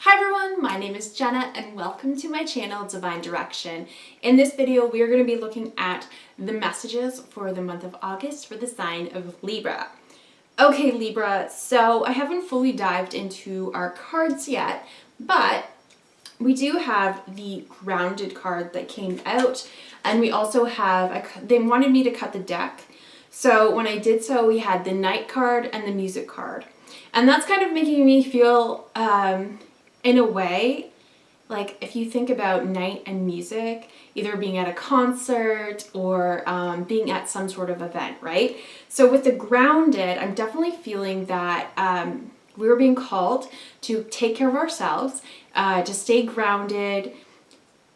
Hi everyone, my name is Jenna and welcome to my channel Divine Direction. In this video we are going to be looking at the messages for the month of August for the sign of Libra. Okay Libra, so I haven't fully dived into our cards yet, but we do have the grounded card that came out, and we also have, they wanted me to cut the deck. So when I did so, we had the Knight card and the Music card. And that's kind of making me feel, in a way, like if you think about Knight and music, either being at a concert or being at some sort of event, right? So with the grounded, I'm definitely feeling that we're being called to take care of ourselves, to stay grounded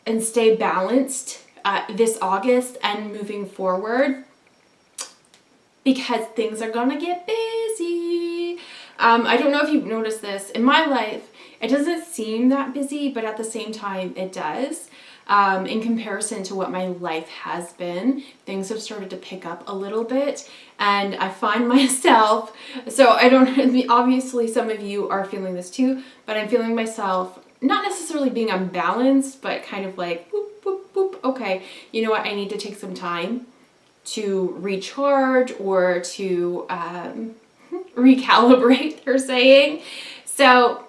and stay balanced this August and moving forward, because things are gonna get busy. I don't know if you've noticed this in my life. It doesn't seem that busy, but at the same time it does. In comparison to what my life has been, things have started to pick up a little bit, and I find myself, so I don't, obviously some of you are feeling this too, but I'm feeling myself not necessarily being unbalanced, but kind of like, boop, boop, boop, okay, you know what, I need to take some time to recharge or to recalibrate, they're saying. So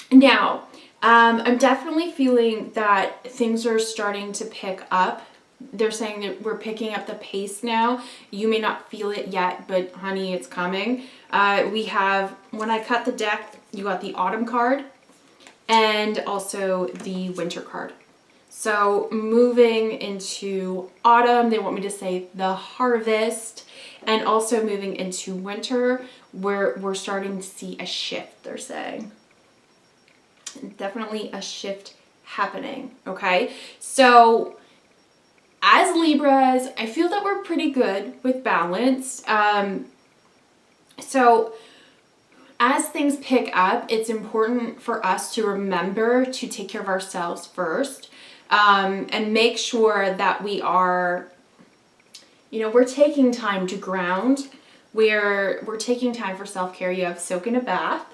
now, I'm definitely feeling that things are starting to pick up. They're saying that we're picking up the pace now. You may not feel it yet, but honey, it's coming. We have, when I cut the deck, you got the autumn card and also the winter card. So moving into autumn, they want me to say the harvest, and also moving into winter, where we're starting to see a shift, they're saying. Definitely a shift happening, okay? So as Libras, I feel that we're pretty good with balance. So as things pick up, it's important for us to remember to take care of ourselves first, and make sure that we are, you know, we're taking time to ground. We're taking time for self-care. You have soak in a bath.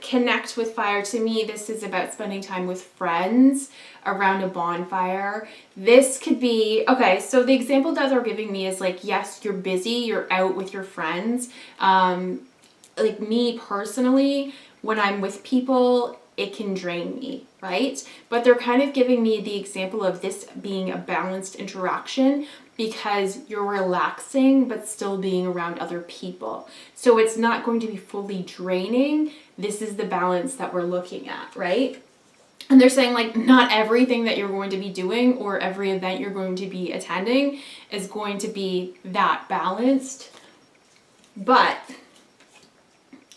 Connect with fire. To me, this is about spending time with friends around a bonfire. This could be, okay, so the example that they're giving me is like, yes, you're busy, you're out with your friends. Like me personally, when I'm with people, it can drain me, right? But they're kind of giving me the example of this being a balanced interaction, because you're relaxing but still being around other people. So it's not going to be fully draining. This is the balance that we're looking at, right? And they're saying like not everything that you're going to be doing or every event you're going to be attending is going to be that balanced. But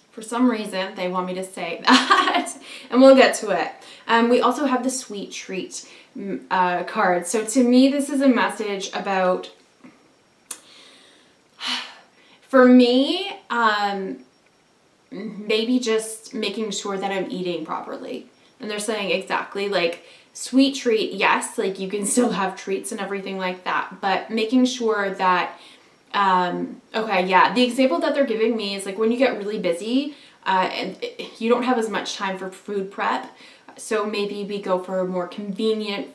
for some reason, they want me to say that, and we'll get to it. We also have the sweet treat card. So to me, this is a message about, for me, maybe just making sure that I'm eating properly. And they're saying exactly like sweet treat, yes, like you can still have treats and everything like that, but making sure that, okay, yeah, the example that they're giving me is like when you get really busy and you don't have as much time for food prep, so maybe we go for more convenience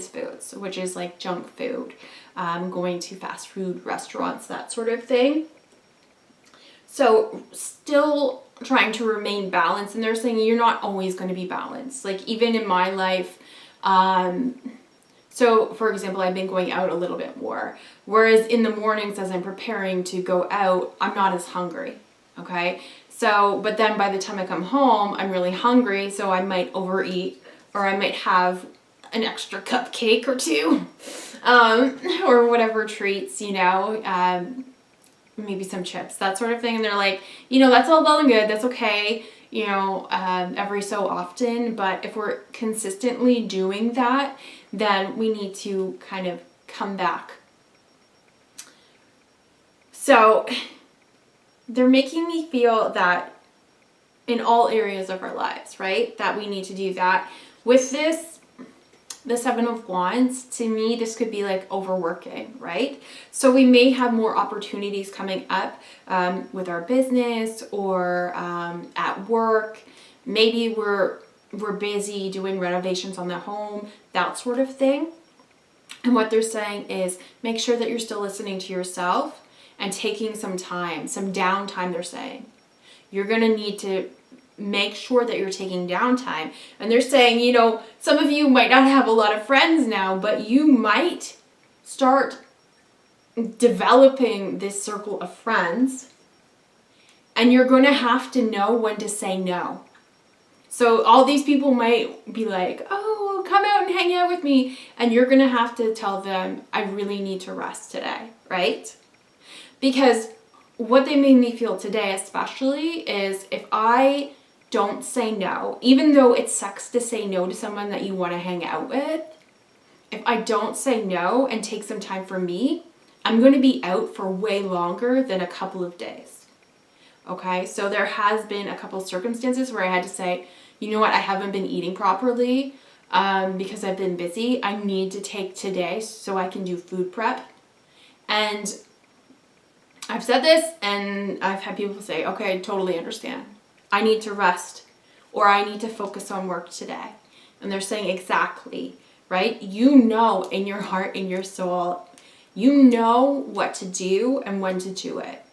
foods, which is like junk food, going to fast food restaurants, that sort of thing. So still trying to remain balanced, and they're saying you're not always going to be balanced. Like even in my life, so for example, I've been going out a little bit more, whereas in the mornings as I'm preparing to go out, I'm not as hungry, okay? So, but then by the time I come home, I'm really hungry, so I might overeat, or I might have an extra cupcake or two, or whatever treats, you know, maybe some chips, that sort of thing. And they're like, you know, that's all well and good, that's okay, you know, every so often, but if we're consistently doing that, then we need to kind of come back. So they're making me feel that in all areas of our lives, right, that we need to do that. With this, the Seven of Wands, to me, this could be like overworking, right? So we may have more opportunities coming up with our business or at work. Maybe we're busy doing renovations on the home, that sort of thing. And what they're saying is make sure that you're still listening to yourself and taking some time, some downtime, they're saying. You're going to need to make sure that you're taking downtime. And they're saying, you know, some of you might not have a lot of friends now, but you might start developing this circle of friends, and you're going to have to know when to say no. So all these people might be like, oh, come out and hang out with me. And you're going to have to tell them, I really need to rest today, right? Because what they made me feel today especially is if I don't say no, even though it sucks to say no to someone that you want to hang out with, if I don't say no and take some time for me, I'm going to be out for way longer than a couple of days. Okay, so there has been a couple of circumstances where I had to say, you know what, I haven't been eating properly because I've been busy. I need to take today so I can do food prep. And I've said this and I've had people say, okay, I totally understand. I need to rest, or I need to focus on work today. And they're saying exactly, right? You know in your heart, in your soul, you know what to do and when to do it.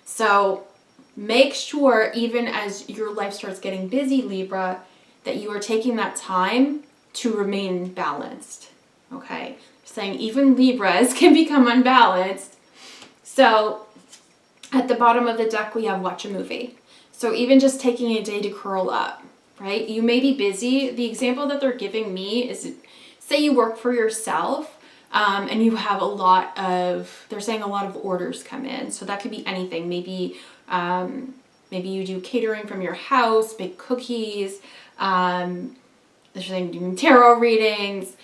So make sure, even as your life starts getting busy, Libra, that you are taking that time to remain balanced. Okay? Saying even Libras can become unbalanced. So at the bottom of the deck, we have watch a movie. So even just taking a day to curl up, right? You may be busy. The example that they're giving me is, say you work for yourself and you have they're saying a lot of orders come in. So that could be anything. Maybe you do catering from your house, bake cookies, they're saying doing tarot readings,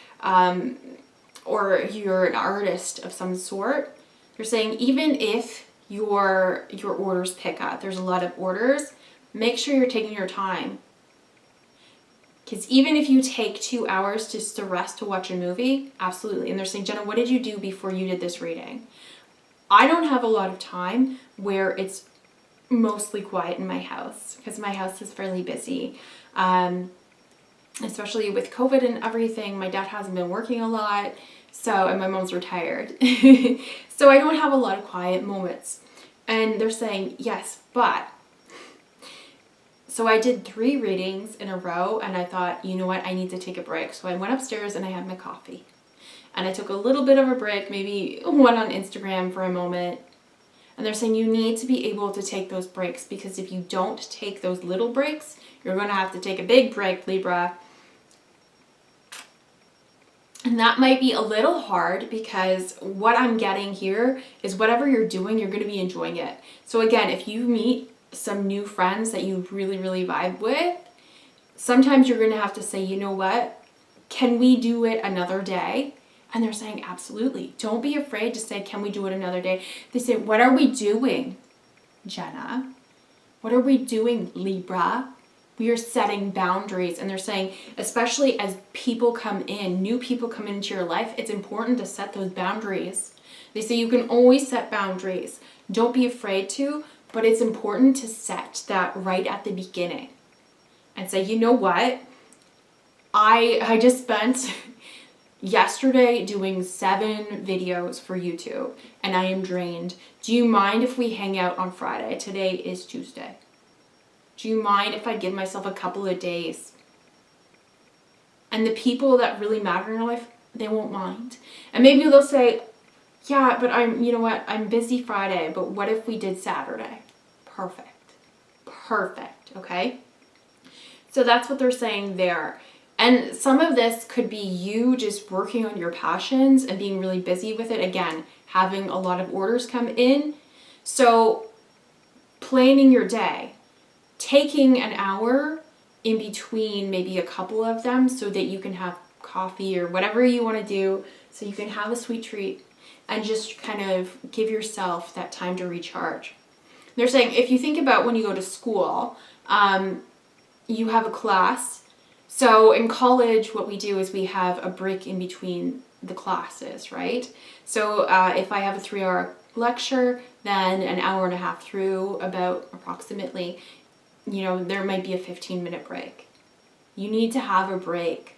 or you're an artist of some sort. They're saying even if your orders pick up, there's a lot of orders, make sure you're taking your time. Because even if you take 2 hours just to rest to watch a movie, absolutely. And they're saying, Jenna, what did you do before you did this reading? I don't have a lot of time where it's mostly quiet in my house because my house is fairly busy. Especially with COVID and everything, my dad hasn't been working a lot. And my mom's retired. So I don't have a lot of quiet moments. And they're saying, yes, but. So I did 3 readings in a row and I thought, you know what, I need to take a break. So I went upstairs and I had my coffee. And I took a little bit of a break, maybe went on Instagram for a moment. And they're saying you need to be able to take those breaks, because if you don't take those little breaks, you're going to have to take a big break, Libra. And that might be a little hard, because what I'm getting here is whatever you're doing, you're going to be enjoying it. So again, if you meet some new friends that you really, really vibe with, sometimes you're going to have to say, you know what, can we do it another day? And they're saying, absolutely. Don't be afraid to say, can we do it another day? They say, what are we doing, Jenna? What are we doing, Libra? We are setting boundaries. And they're saying, especially as people come in, new people come into your life, it's important to set those boundaries. They say you can always set boundaries. Don't be afraid to, but it's important to set that right at the beginning. And say, you know what? I just spent yesterday doing 7 videos for YouTube and I am drained. Do you mind if we hang out on Friday? Today is Tuesday. Do you mind if I give myself a couple of days? And the people that really matter in your life, they won't mind. And maybe they'll say, yeah, but you know what? I'm busy Friday, but what if we did Saturday? Perfect. Perfect. Okay? So that's what they're saying there. And some of this could be you just working on your passions and being really busy with it. Again, having a lot of orders come in. So planning your day, taking an hour in between maybe a couple of them so that you can have coffee or whatever you want to do, so you can have a sweet treat and just kind of give yourself that time to recharge. They're saying if you think about when you go to school, you have a class So in college, what we do is we have a break in between the classes, right? So if I have a 3-hour lecture, then an hour and a half through, about approximately, you know, there might be a 15-minute break. You need to have a break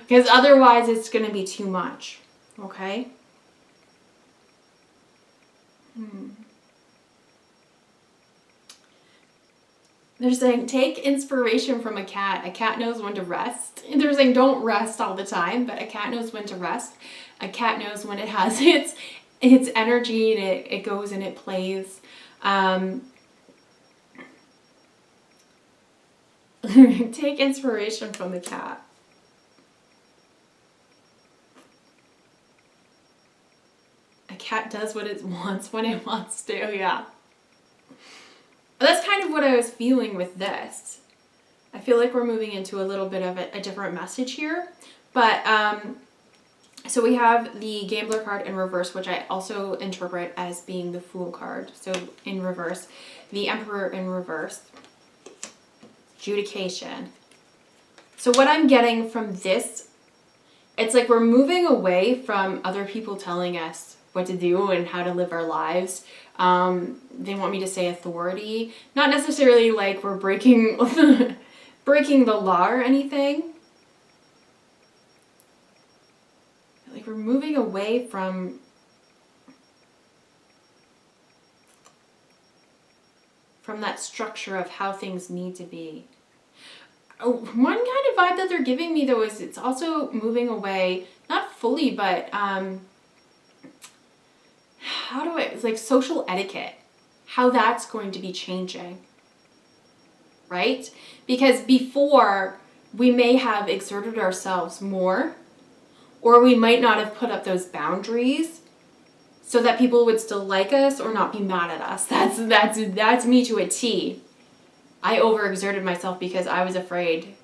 because otherwise it's going to be too much, okay? They're saying, take inspiration from a cat. A cat knows when to rest. They're saying, don't rest all the time, but a cat knows when to rest. A cat knows when it has its energy and it goes and it plays. Take inspiration from the cat. A cat does what it wants when it wants to, yeah. That's kind of what I was feeling with this. I feel like we're moving into a little bit of a different message here. But, so we have the Gambler card in reverse, which I also interpret as being the Fool card. So in reverse, the Emperor in reverse, Adjudication. So what I'm getting from this, it's like we're moving away from other people telling us what to do and how to live our lives. They want me to say authority, not necessarily like we're breaking breaking the law or anything. Like we're moving away from that structure of how things need to be. Oh, one kind of vibe that they're giving me though is it's also moving away, not fully, but it's like social etiquette, how that's going to be changing, right? Because before we may have exerted ourselves more, or we might not have put up those boundaries so that people would still like us or not be mad at us. That's me to a T. I overexerted myself because I was afraid,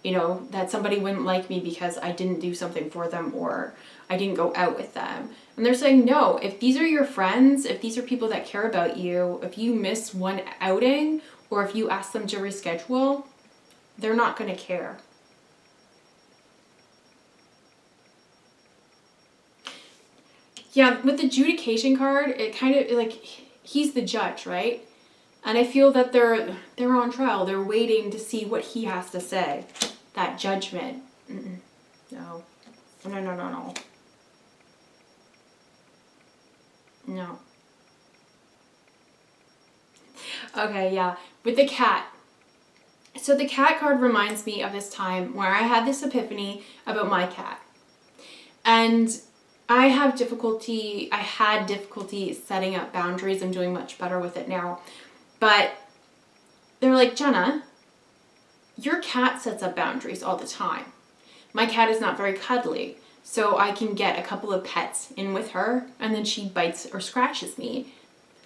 you know, that somebody wouldn't like me because I didn't do something for them or I didn't go out with them. And they're saying, no, if these are your friends, if these are people that care about you, if you miss one outing or if you ask them to reschedule, they're not going to care. Yeah, with the Adjudication card, it kind of like he's the judge, right? And I feel that they're on trial. They're waiting to see what he has to say. That judgment. No. No. No. Okay, yeah. With the cat. So the cat card reminds me of this time where I had this epiphany about my cat. And I had difficulty setting up boundaries. I'm doing much better with it now. But they're like, Jenna, your cat sets up boundaries all the time. My cat is not very cuddly, so I can get a couple of pets in with her, and then she bites or scratches me.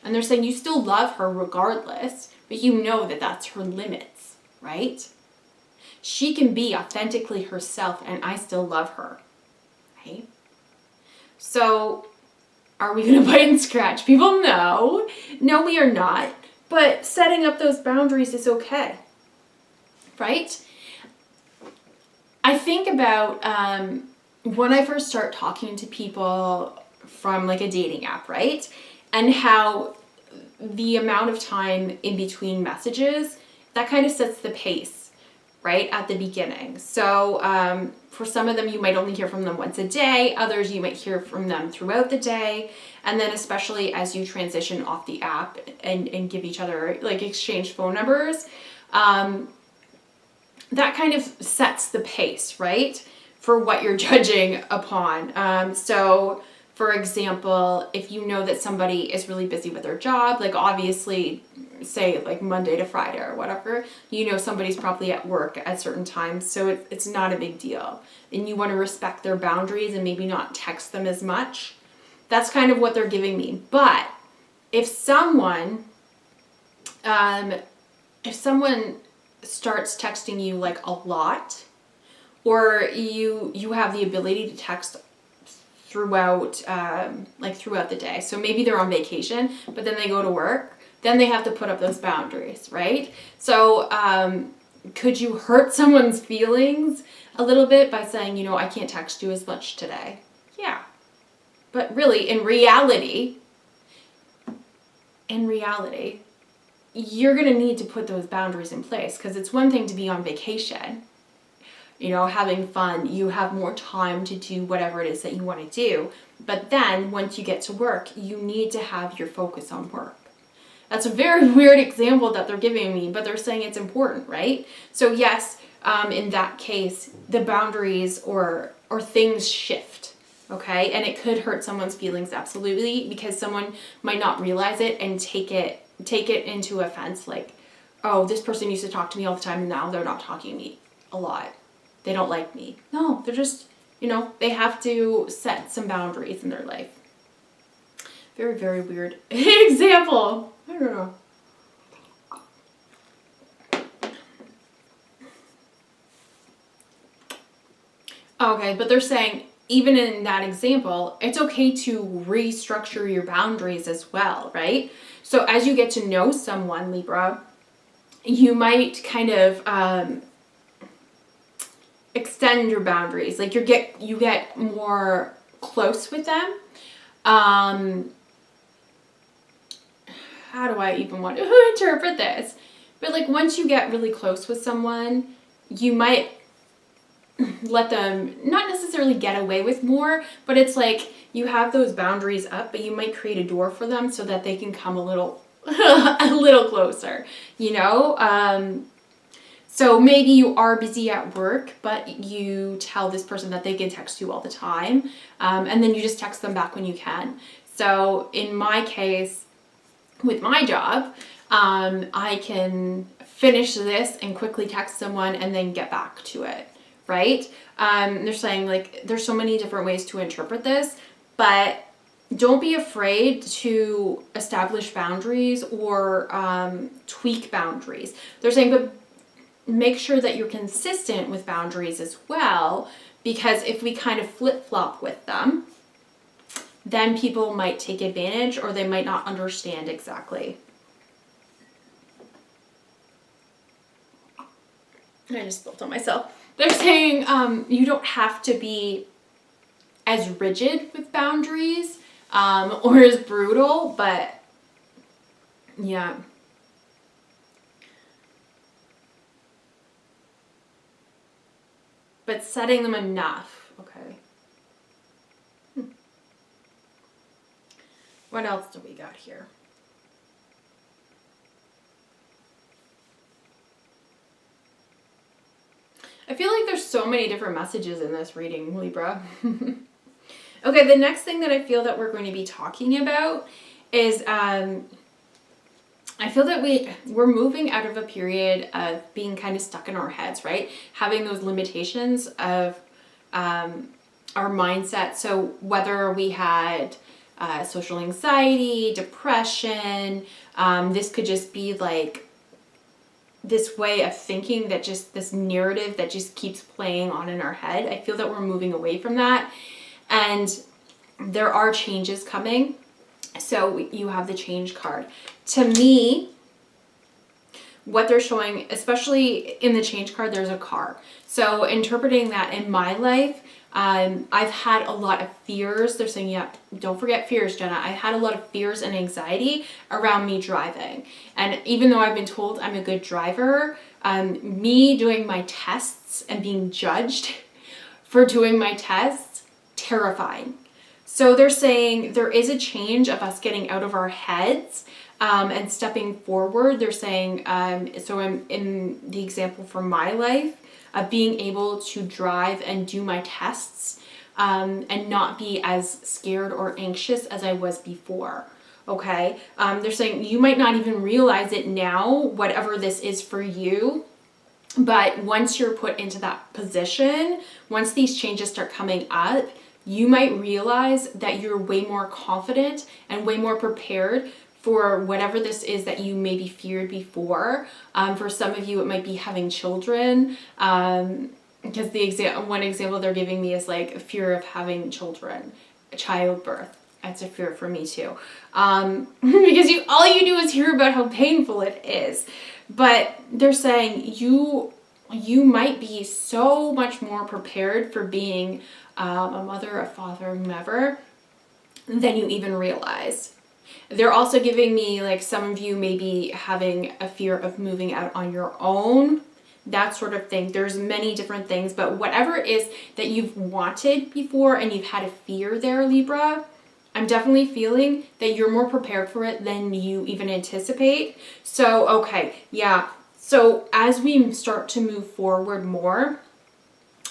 And they're saying you still love her regardless, but you know that that's her limits, right? She can be authentically herself, and I still love her, right? So are we going to bite and scratch people? No. No, we are not. But setting up those boundaries is okay, right? I think about when I first start talking to people from like a dating app, right? And how the amount of time in between messages, that kind of sets the pace, right, at the beginning. So for some of them, you might only hear from them once a day. Others, you might hear from them throughout the day. And then especially as you transition off the app and give each other, like exchange phone numbers, that kind of sets the pace, right, for what you're judging upon. So for example, if you know that somebody is really busy with their job, like obviously, say like Monday to Friday or whatever, you know somebody's probably at work at certain times, so it's not a big deal. And you want to respect their boundaries and maybe not text them as much. That's kind of what they're giving me. But if someone starts texting you like a lot, or you have the ability to text throughout the day. So maybe they're on vacation, but then they go to work, then they have to put up those boundaries, right? So could you hurt someone's feelings a little bit by saying, you know, I can't text you as much today? Yeah. But really, in reality, you're going to need to put those boundaries in place, because it's one thing to be on vacation, you know, having fun. You have more time to do whatever it is that you want to do. But then once you get to work, you need to have your focus on work. That's a very weird example that they're giving me, but they're saying it's important, right? So yes, in that case, the boundaries or things shift, okay? And it could hurt someone's feelings, absolutely, because someone might not realize it and take it into offense, like, oh, this person used to talk to me all the time and now they're not talking to me a lot. They don't like me. No, they're just, you know, they have to set some boundaries in their life. Very, very weird example. I don't know. Okay, but they're saying, even in that example, it's okay to restructure your boundaries as well, right? So as you get to know someone, Libra, you might kind of extend your boundaries. Like you get more close with them. How do I even want to interpret this? But like once you get really close with someone, you might let them not necessarily get away with more, but it's like you have those boundaries up, but you might create a door for them so that they can come a little a little closer, you know? So maybe you are busy at work, but you tell this person that they can text you all the time, and then you just text them back when you can. So in my case, with my job, I can finish this and quickly text someone and then get back to it, right? They're saying like there's so many different ways to interpret this, but don't be afraid to establish boundaries or tweak boundaries. They're saying, but make sure that you're consistent with boundaries as well, because if we kind of flip-flop with them, then people might take advantage or they might not understand exactly. I just spilled on myself. They're saying you don't have to be as rigid with boundaries or as brutal, but yeah. But setting them enough, okay. What else do we got here? I feel like there's so many different messages in this reading, Libra. Okay, the next thing that I feel that we're going to be talking about is I feel that we're moving out of a period of being kind of stuck in our heads, right? Having those limitations of our mindset. So whether we had social anxiety, depression, this could just be like this way of thinking that just this narrative that just keeps playing on in our head. I feel that we're moving away from that, and there are changes coming. So you have the change card. To me, what they're showing, especially in the change card, there's a car. So interpreting that in my life, I've had a lot of fears. They're saying, yeah, don't forget fears, Jenna. I had a lot of fears and anxiety around me driving. And even though I've been told I'm a good driver, me doing my tests and being judged for doing my tests, terrifying. So they're saying there is a change of us getting out of our heads and stepping forward. They're saying, so in the example from my life, of being able to drive and do my tests and not be as scared or anxious as I was before. Okay, they're saying you might not even realize it now, whatever this is for you. But once you're put into that position, once these changes start coming up, you might realize that you're way more confident and way more prepared for whatever this is that you maybe feared before. For some of you, it might be having children, because one example they're giving me is like a fear of having children, childbirth. That's a fear for me too, because all you do is hear about how painful it is. But they're saying you you might be so much more prepared for being a mother, a father, whomever, than you even realize. They're also giving me like some of you may be having a fear of moving out on your own, that sort of thing. There's many different things, but whatever it is that you've wanted before and you've had a fear there, Libra, I'm definitely feeling that you're more prepared for it than you even anticipate. So, okay, yeah. So as we start to move forward more,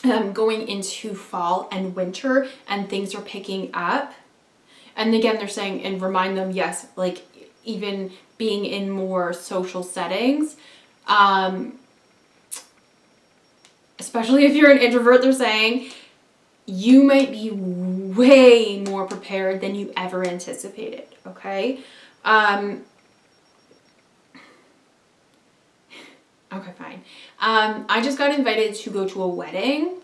going into fall and winter and things are picking up, and again, they're saying, and remind them, yes, like even being in more social settings, especially if you're an introvert, they're saying you might be way more prepared than you ever anticipated, okay? Okay, fine. I just got invited to go to a wedding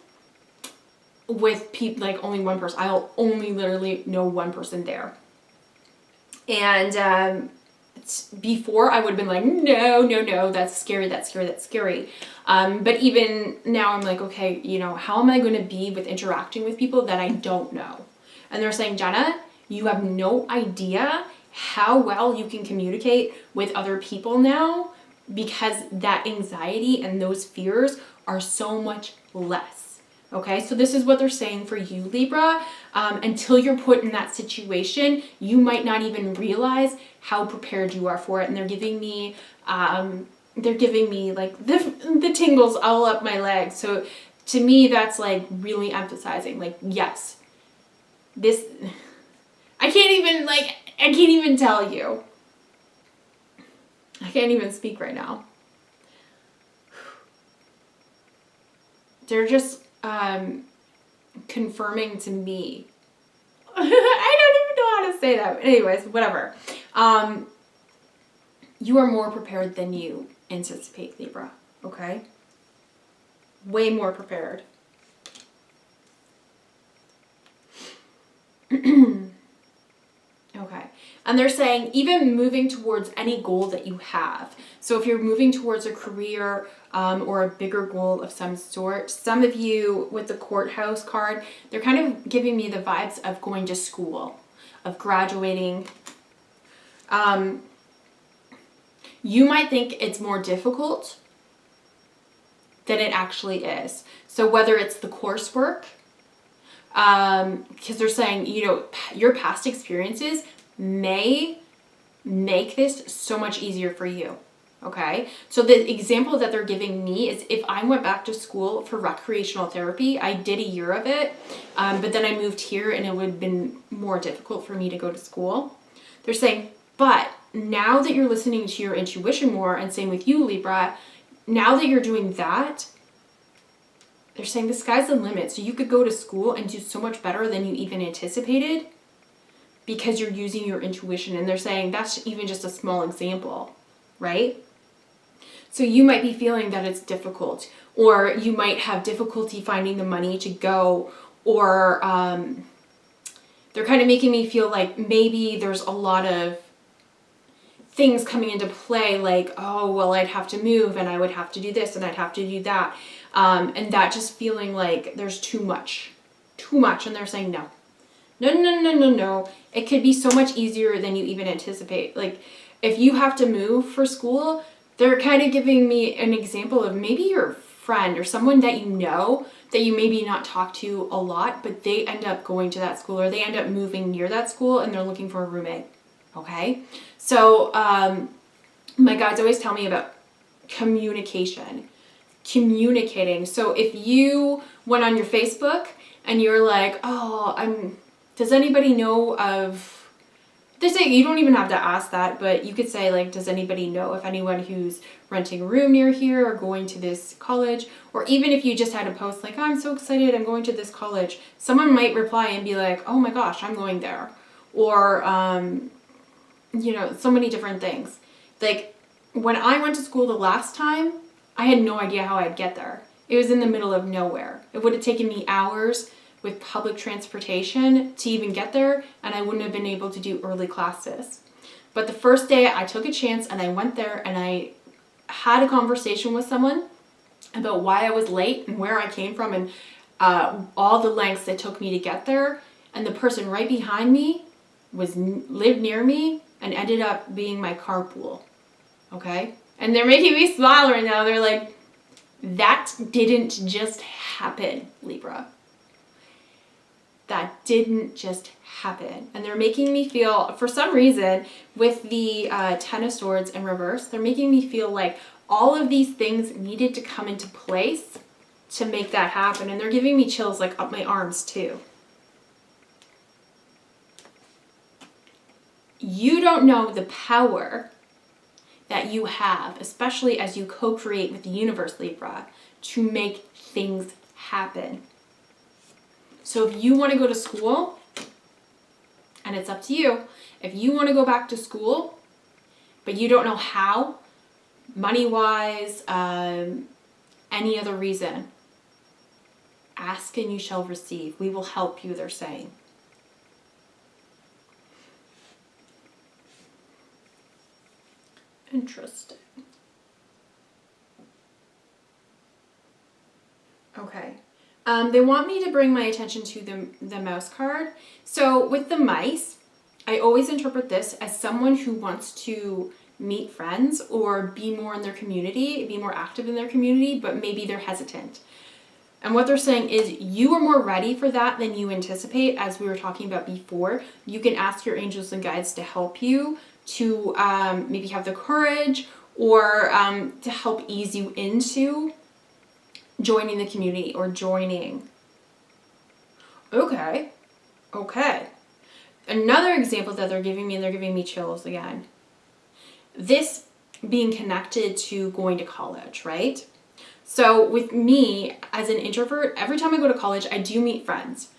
with people, like only one person. I'll only literally know one person there. And before I would have been like, no, that's scary. But even now I'm like, okay, you know, how am I going to be with interacting with people that I don't know? And they're saying, Jenna, you have no idea how well you can communicate with other people now, because that anxiety and those fears are so much less. Okay, so this is what they're saying for you, Libra. Until you're put in that situation, you might not even realize how prepared you are for it. And they're giving me like the tingles all up my legs. So to me, that's like really emphasizing, like, yes, this, I can't even tell you. I can't even speak right now. They're just confirming to me. I don't even know how to say that. But anyways, whatever. You are more prepared than you anticipate, Libra. Okay? Way more prepared. Okay. And they're saying even moving towards any goal that you have. So if you're moving towards a career or a bigger goal of some sort, some of you with the courthouse card, they're kind of giving me the vibes of going to school, of graduating. You might think it's more difficult than it actually is. So whether it's the coursework, because they're saying, you know, your past experiences may make this so much easier for you. Okay, so the example that they're giving me is if I went back to school for recreational therapy, I did a year of it, but then I moved here and it would have been more difficult for me to go to school. They're saying, but now that you're listening to your intuition more, and same with you, Libra, now that you're doing that, they're saying the sky's the limit. So you could go to school and do so much better than you even anticipated because you're using your intuition. And they're saying that's even just a small example, right? So you might be feeling that it's difficult, or you might have difficulty finding the money to go, or they're kind of making me feel like maybe there's a lot of things coming into play, like, oh, well, I'd have to move and I would have to do this and I'd have to do that. And that just feeling like there's too much. And they're saying, no. It could be so much easier than you even anticipate. Like if you have to move for school, they're kind of giving me an example of maybe your friend or someone that you know that you maybe not talk to a lot, but they end up going to that school or they end up moving near that school and they're looking for a roommate. Okay. So, my guides always tell me about communicating. So if you went on your Facebook and you're like, oh, does anybody know of, they say you don't even have to ask that, but you could say like, does anybody know if anyone who's renting a room near here or going to this college? Or even if you just had a post like, oh, I'm so excited, I'm going to this college. Someone might reply and be like, oh my gosh, I'm going there. Or, you know, so many different things. Like when I went to school the last time, I had no idea how I'd get there. It was in the middle of nowhere. It would have taken me hours with public transportation to even get there, and I wouldn't have been able to do early classes. But the first day I took a chance and I went there and I had a conversation with someone about why I was late and where I came from and all the lengths it took me to get there. And the person right behind me lived near me and ended up being my carpool. Okay? And they're making me smile right now. They're like, that didn't just happen, Libra. That didn't just happen. And they're making me feel, for some reason, with the Ten of Swords in reverse, they're making me feel like all of these things needed to come into place to make that happen. And they're giving me chills like up my arms too. You don't know the power that you have, especially as you co-create with the universe, Libra, to make things happen. So if you want to go to school, and it's up to you, if you want to go back to school, but you don't know how, money-wise, any other reason, ask and you shall receive. We will help you, they're saying. Interesting. Okay. They want me to bring my attention to the mouse card. So with the mice, I always interpret this as someone who wants to meet friends or be more in their community, be more active in their community, but maybe they're hesitant. And what they're saying is you are more ready for that than you anticipate, as we were talking about before. You can ask your angels and guides to help you, to maybe have the courage or to help ease you into joining the community or joining. Okay. Another example that they're giving me, and they're giving me chills again. This being connected to going to college, right? So with me as an introvert, every time I go to college, I do meet friends.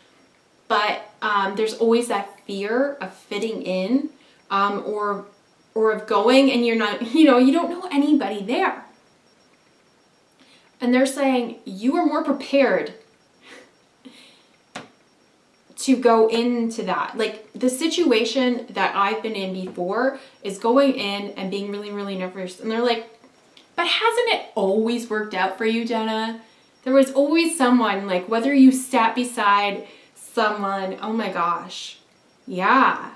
But there's always that fear of fitting in or of going and you're not, you don't know anybody there. And they're saying you are more prepared to go into that. Like the situation that I've been in before is going in and being really, really nervous. And they're like, but hasn't it always worked out for you, Jenna? There was always someone, like whether you sat beside someone, oh my gosh. Yeah.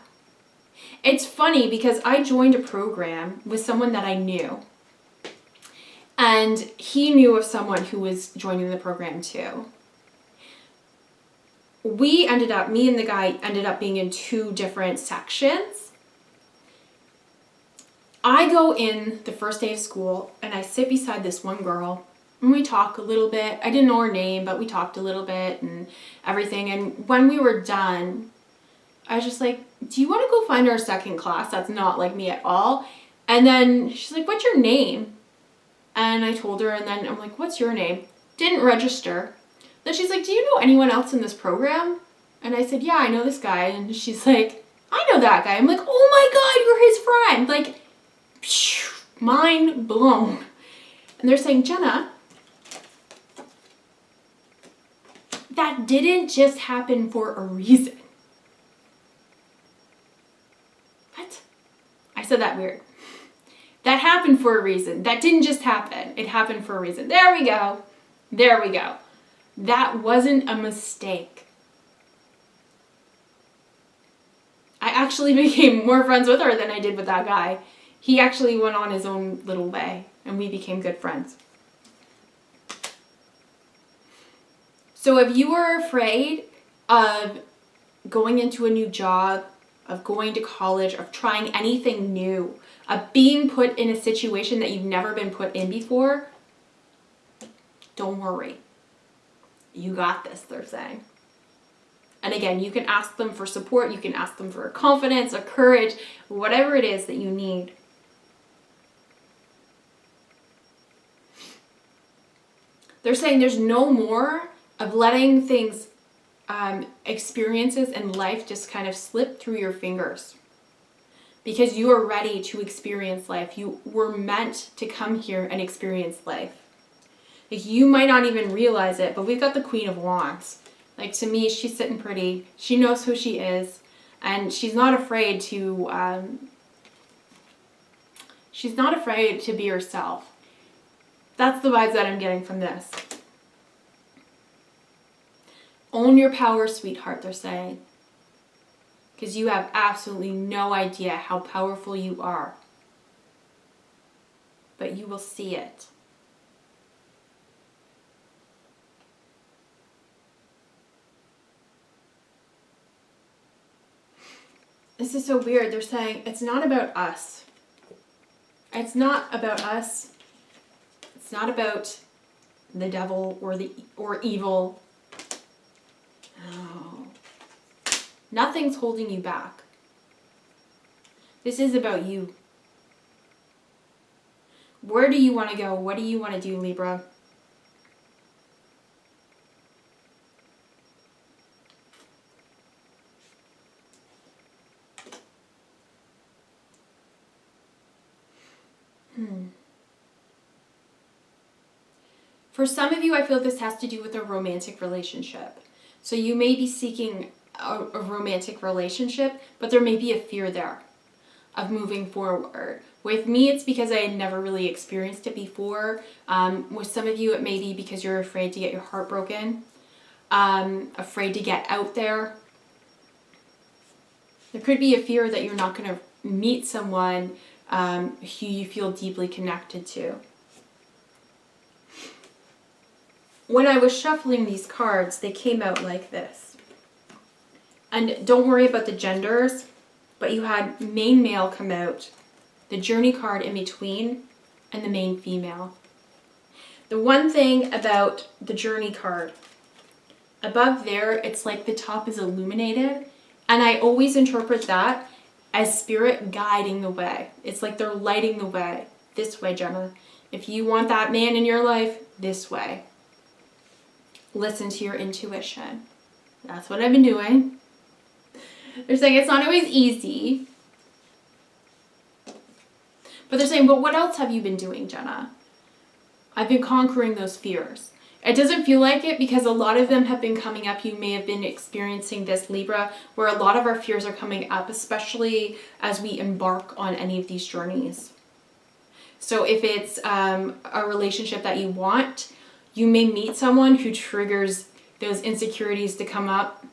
It's funny because I joined a program with someone that I knew. And he knew of someone who was joining the program too. Me and the guy ended up being in two different sections. I go in the first day of school and I sit beside this one girl and we talk a little bit. I didn't know her name, but we talked a little bit and everything. And when we were done, I was just like, do you want to go find our second class? That's not like me at all. And then she's like, what's your name? And I told her, and then I'm like, what's your name? Didn't register. Then she's like, do you know anyone else in this program? And I said, yeah, I know this guy. And she's like, I know that guy. I'm like, oh my God, you're his friend. Like, mind blown. And they're saying, Jenna, that didn't just happen for a reason. What? I said that weird. That happened for a reason. That didn't just happen. It happened for a reason. There we go. That wasn't a mistake. I actually became more friends with her than I did with that guy. He actually went on his own little way and we became good friends. So if you are afraid of going into a new job, of going to college, of trying anything new, of being put in a situation that you've never been put in before, don't worry. You got this, they're saying. And again, you can ask them for support, you can ask them for confidence or courage, whatever it is that you need. They're saying there's no more of letting things, experiences in life just kind of slip through your fingers. Because you are ready to experience life. You were meant to come here and experience life. Like you might not even realize it, but we've got the Queen of Wands. Like to me, she's sitting pretty. She knows who she is, and she's not afraid to. She's not afraid to be herself. That's the vibes that I'm getting from this. Own your power, sweetheart, they're saying. Because you have absolutely no idea how powerful you are. But you will see it. This is so weird. They're saying it's not about us. It's not about us. It's not about the devil or evil. Oh. Nothing's holding you back. This is about you. Where do you want to go? What do you want to do, Libra? For some of you, I feel this has to do with a romantic relationship. So you may be seeking a romantic relationship, but there may be a fear there of moving forward. With me, it's because I had never really experienced it before. With some of you, it may be because you're afraid to get your heart broken, afraid to get out there. There could be a fear that you're not going to meet someone who you feel deeply connected to. When I was shuffling these cards, they came out like this. And don't worry about the genders, but you had main male come out, the journey card in between, and the main female. The one thing about the journey card, above there, it's like the top is illuminated, and I always interpret that as spirit guiding the way. It's like they're lighting the way. This way, Jenna. If you want that man in your life, this way. Listen to your intuition. That's what I've been doing. They're saying it's not always easy. But they're saying, but what else have you been doing, Jenna? I've been conquering those fears. It doesn't feel like it because a lot of them have been coming up. You may have been experiencing this, Libra, where a lot of our fears are coming up, especially as we embark on any of these journeys. So if it's a relationship that you want, you may meet someone who triggers those insecurities to come up.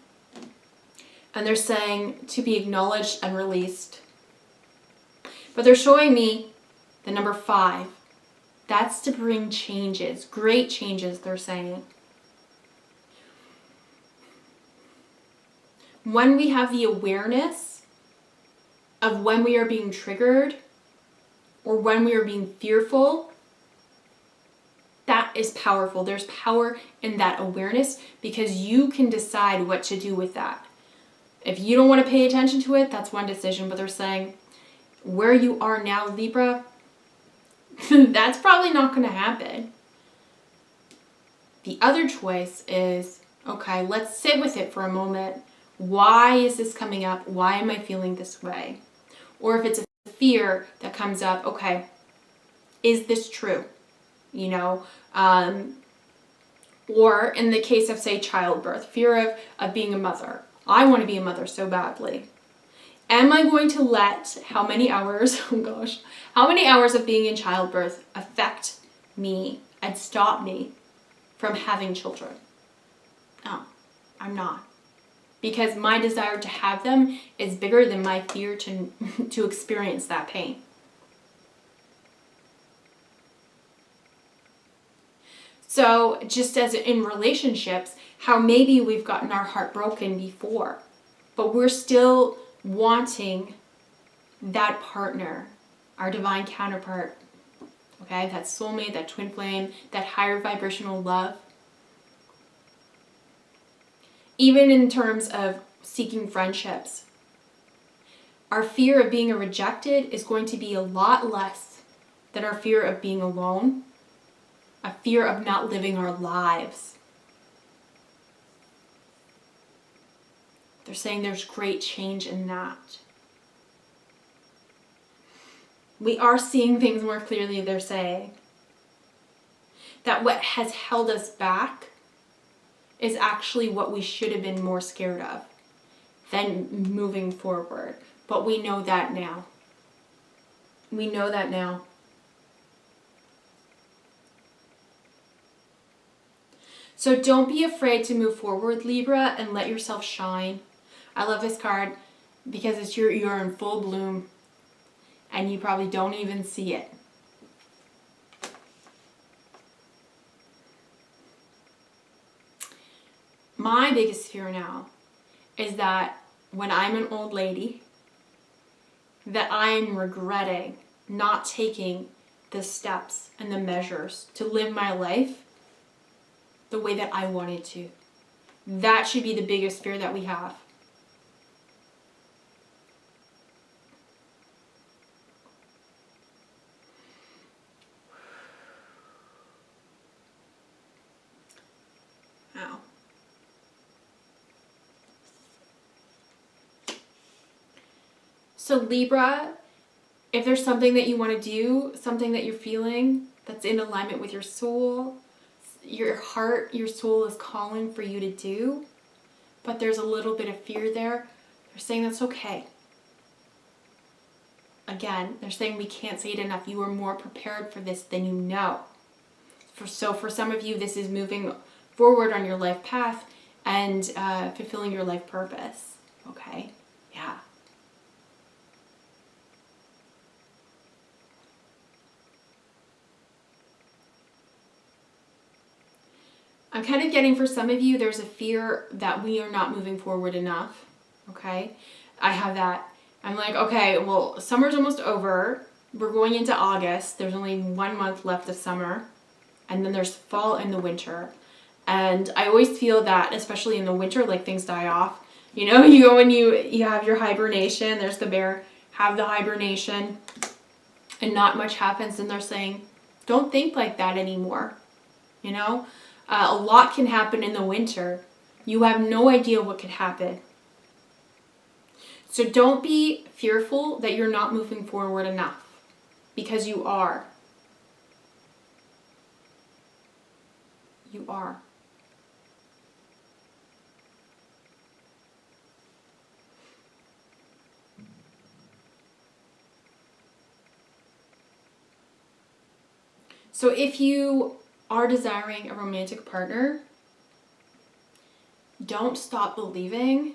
And they're saying to be acknowledged and released. But they're showing me the number 5. That's to bring changes, great changes, they're saying. When we have the awareness of when we are being triggered or when we are being fearful, that is powerful. There's power in that awareness because you can decide what to do with that. If you don't want to pay attention to it, that's one decision. But they're saying where you are now, Libra, that's probably not going to happen. The other choice is, okay, let's sit with it for a moment. Why is this coming up? Why am I feeling this way? Or if it's a fear that comes up, okay, is this true? You know, or in the case of, say, childbirth, fear of being a mother. I want to be a mother so badly. Am I going to let how many hours of being in childbirth affect me and stop me from having children? No, I'm not. Because my desire to have them is bigger than my fear to experience that pain. So just as in relationships, how maybe we've gotten our heart broken before, but we're still wanting that partner, our divine counterpart, okay? That soulmate, that twin flame, that higher vibrational love. Even in terms of seeking friendships, our fear of being rejected is going to be a lot less than our fear of being alone. A fear of not living our lives. They're saying there's great change in that. We are seeing things more clearly, they're saying. That what has held us back is actually what we should have been more scared of than moving forward. But we know that now. We know that now. So don't be afraid to move forward, Libra, and let yourself shine. I love this card because it's you're in full bloom and you probably don't even see it. My biggest fear now is that when I'm an old lady, that I'm regretting not taking the steps and the measures to live my life the way that I wanted to. That should be the biggest fear that we have. Wow. So Libra, if there's something that you want to do, something that you're feeling that's in alignment with your soul, your heart, your soul is calling for you to do, but there's a little bit of fear there, they're saying that's okay. Again, they're saying we can't say it enough. You are more prepared for this than you know. So for some of you, this is moving forward on your life path and fulfilling your life purpose. Okay? Yeah. I'm kind of getting for some of you, there's a fear that we are not moving forward enough. Okay? I have that. I'm like, okay, well, summer's almost over. We're going into August. There's only 1 month left of summer. And then there's fall and the winter. And I always feel that, especially in the winter, like things die off. You know, you go and you have your hibernation. There's the bear, have the hibernation. And not much happens. And they're saying, don't think like that anymore. You know? A lot can happen in the winter. You have no idea what could happen. So don't be fearful that you're not moving forward enough, because you are. You are. So if you are desiring a romantic partner, don't stop believing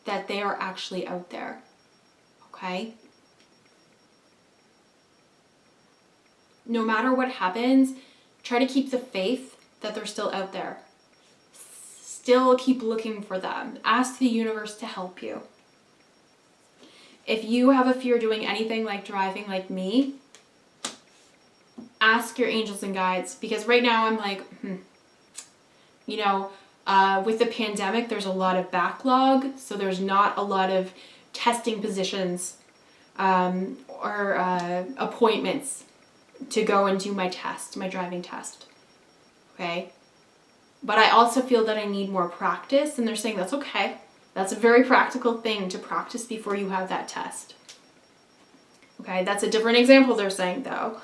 that they are actually out there. Okay? No matter what happens, try to keep the faith that they're still out there. Still keep looking for them. Ask the universe to help you. If you have a fear doing anything like driving like me, ask your angels and guides, because right now I'm like, you know, with the pandemic, there's a lot of backlog, so there's not a lot of testing positions or appointments to go and do my test, my driving test. Okay? But I also feel that I need more practice, and they're saying that's okay. That's a very practical thing to practice before you have that test. Okay? That's a different example they're saying, though.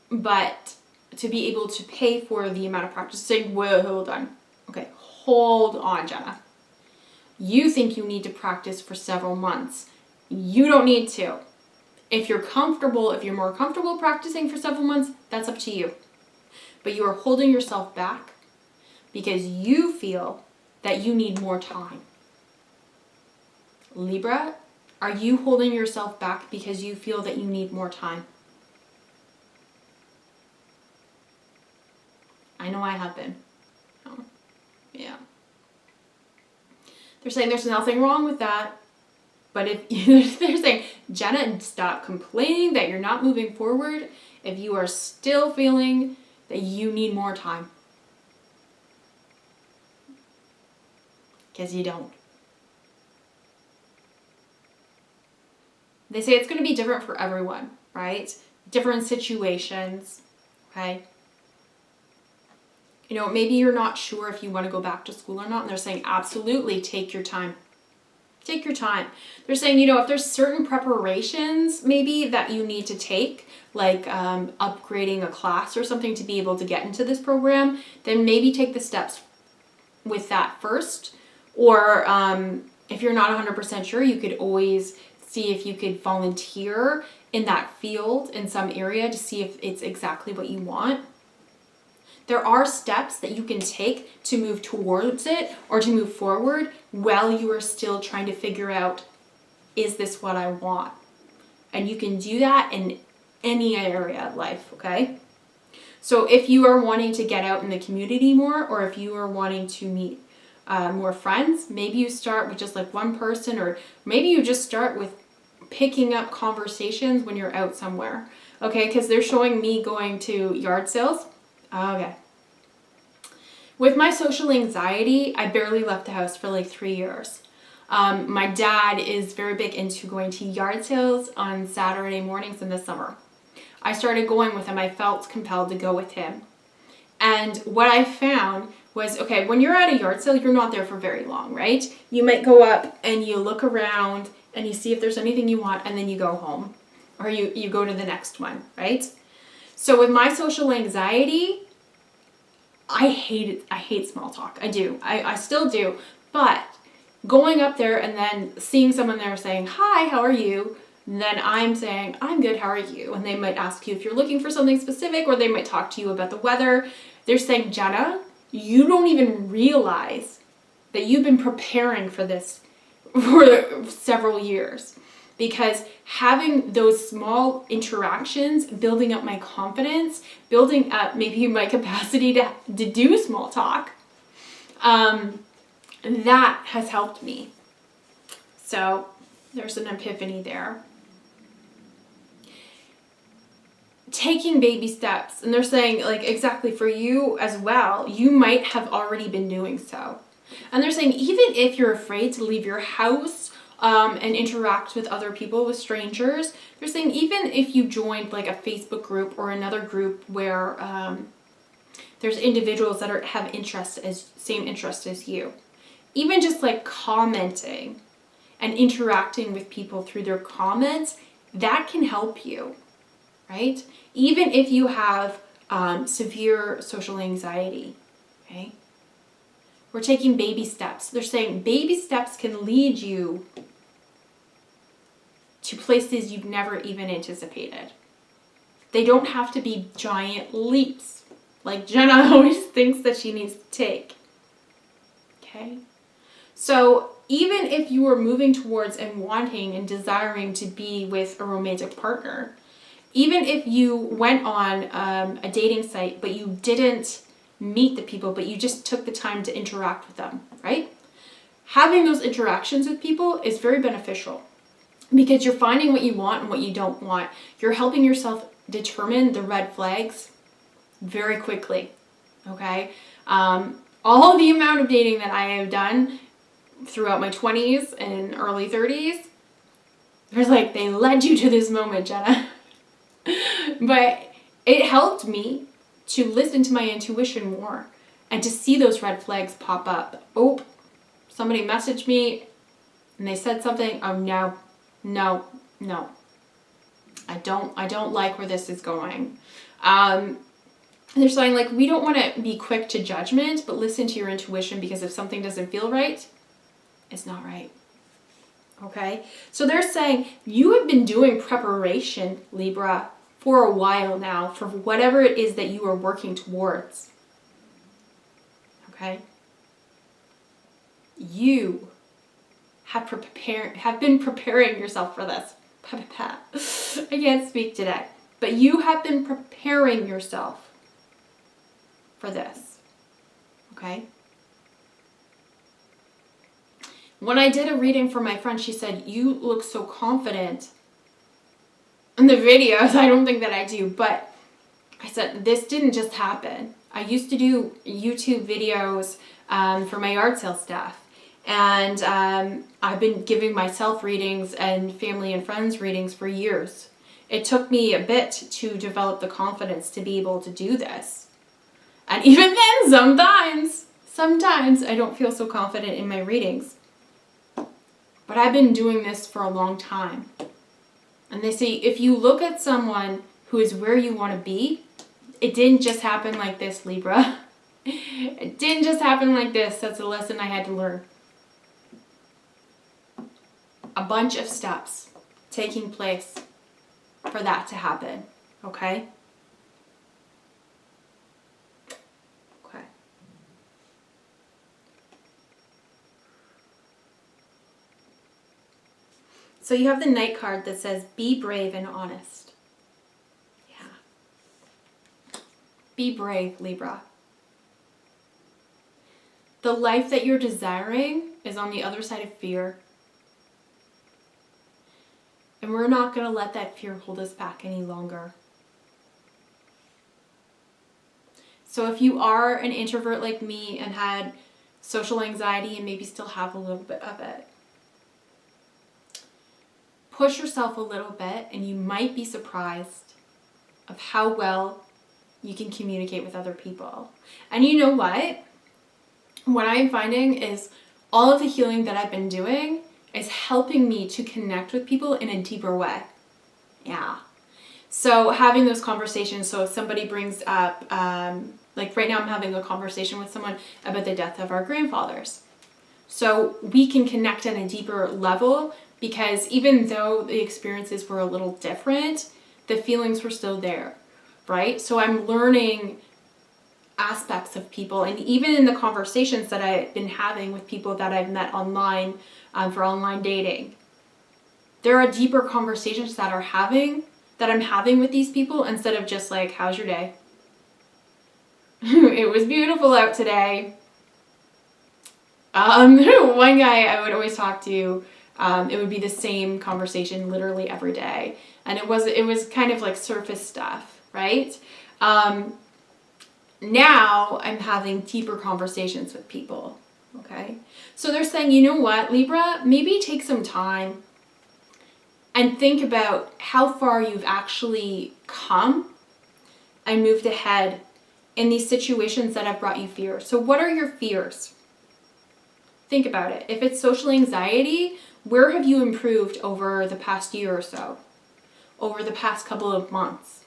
But to be able to pay for the amount of practice, saying, whoa, hold on. Okay, hold on, Jenna. You think you need to practice for several months. You don't need to. If you're comfortable, if you're more comfortable practicing for several months, that's up to you. But you are holding yourself back because you feel that you need more time. Libra, are you holding yourself back because you feel that you need more time? I know I have been. Oh, yeah. They're saying there's nothing wrong with that. But if they're saying, Jenna, stop complaining that you're not moving forward if you are still feeling that you need more time. Because you don't. They say it's going to be different for everyone, right? Different situations, okay? You know, maybe you're not sure if you want to go back to school or not, and they're saying, absolutely, take your time. Take your time. They're saying, you know, if there's certain preparations maybe that you need to take, like upgrading a class or something to be able to get into this program, then maybe take the steps with that first. Or if you're not 100% sure, you could always see if you could volunteer in that field in some area to see if it's exactly what you want. There are steps that you can take to move towards it or to move forward while you are still trying to figure out, is this what I want? And you can do that in any area of life, okay? So if you are wanting to get out in the community more, or if you are wanting to meet more friends, maybe you start with just like one person, or maybe you just start with picking up conversations when you're out somewhere, okay? Because they're showing me going to yard sales. Okay. With my social anxiety, I barely left the house for like 3 years. My dad is very big into going to yard sales on Saturday mornings in the summer. I started going with him. I felt compelled to go with him. And what I found was, okay, when you're at a yard sale, you're not there for very long, right? You might go up and you look around and you see if there's anything you want, and then you go home, or you go to the next one, right? So with my social anxiety, I hate it. I hate small talk. I do. I still do. But going up there and then seeing someone there saying, hi, how are you? And then I'm saying, I'm good, how are you? And they might ask you if you're looking for something specific, or they might talk to you about the weather. They're saying, Jenna, you don't even realize that you've been preparing for this for several years. Because having those small interactions, building up my confidence, building up maybe my capacity to do small talk, that has helped me. So there's an epiphany there. Taking baby steps, and they're saying, like, exactly for you as well, you might have already been doing so. And they're saying, even if you're afraid to leave your house and interact with other people, with strangers, they're saying even if you joined like a Facebook group or another group where there's individuals that have same interest as you, even just like commenting and interacting with people through their comments, that can help you, right? Even if you have severe social anxiety, okay? We're taking baby steps. They're saying baby steps can lead you to places you've never even anticipated. They don't have to be giant leaps like Jenna always thinks that she needs to take. Okay? So even if you are moving towards and wanting and desiring to be with a romantic partner, even if you went on a dating site but you didn't meet the people, but you just took the time to interact with them, right? Having those interactions with people is very beneficial because you're finding what you want and what you don't want. You're helping yourself determine the red flags very quickly, okay? All the amount of dating that I have done throughout my 20s and early 30s, there's like, they led you to this moment, Jenna. But it helped me to listen to my intuition more and to see those red flags pop up. Oh, somebody messaged me and they said something. Oh, no. I don't like where this is going. They're saying, like, we don't want to be quick to judgment, but listen to your intuition, because if something doesn't feel right, it's not right. Okay? So they're saying you have been doing preparation, Libra, for a while now for whatever it is that you are working towards. Okay? You have been preparing yourself for this. I can't speak today. But you have been preparing yourself for this. Okay? When I did a reading for my friend, she said, you look so confident in the videos. I don't think that I do, but I said, this didn't just happen. I used to do YouTube videos for my yard sale stuff. And I've been giving myself readings and family and friends readings for years. It took me a bit to develop the confidence to be able to do this. And even then, sometimes I don't feel so confident in my readings. But I've been doing this for a long time. And they say, if you look at someone who is where you want to be, it didn't just happen like this, Libra. It didn't just happen like this. That's a lesson I had to learn. A bunch of steps taking place for that to happen, okay? So you have the Knight card that says, be brave and honest. Yeah. Be brave, Libra. The life that you're desiring is on the other side of fear. And we're not going to let that fear hold us back any longer. So if you are an introvert like me and had social anxiety and maybe still have a little bit of it, push yourself a little bit and you might be surprised of how well you can communicate with other people. And you know what? What I'm finding is all of the healing that I've been doing is helping me to connect with people in a deeper way. Yeah. So having those conversations, so if somebody brings up, like right now I'm having a conversation with someone about the death of our grandfathers. So we can connect on a deeper level because even though the experiences were a little different, the feelings were still there, right? So I'm learning aspects of people, and even in the conversations that I've been having with people that I've met online for online dating, there are deeper conversations that I'm having with these people instead of just like, how's your day? It was beautiful out today. One guy I would always talk to, it would be the same conversation literally every day, and it was kind of like surface stuff, right? Now I'm having deeper conversations with people, okay? So they're saying, you know what, Libra, maybe take some time and think about how far you've actually come and moved ahead in these situations that have brought you fear. So what are your fears? Think about it. If it's social anxiety, where have you improved over the past year or so? Over the past couple of months?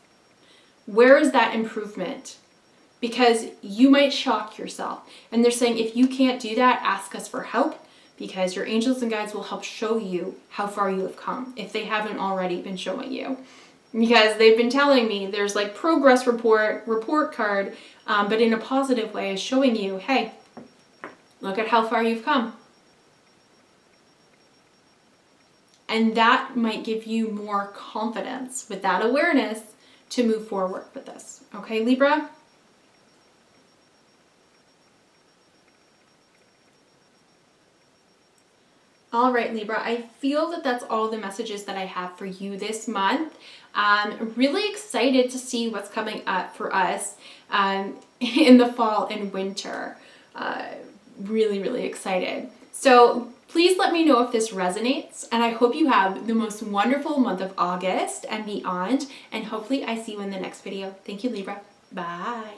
Where is that improvement? Because you might shock yourself. And they're saying, if you can't do that, ask us for help, because your angels and guides will help show you how far you have come, if they haven't already been showing you. Because they've been telling me there's like progress report card, but in a positive way, is showing you, hey, look at how far you've come. And that might give you more confidence with that awareness to move forward with this. Okay, Libra? All right, Libra, I feel that that's all the messages that I have for you this month. I'm really excited to see what's coming up for us in the fall and winter. Really, really excited. So please let me know if this resonates, and I hope you have the most wonderful month of August and beyond, and hopefully I see you in the next video. Thank you, Libra. Bye.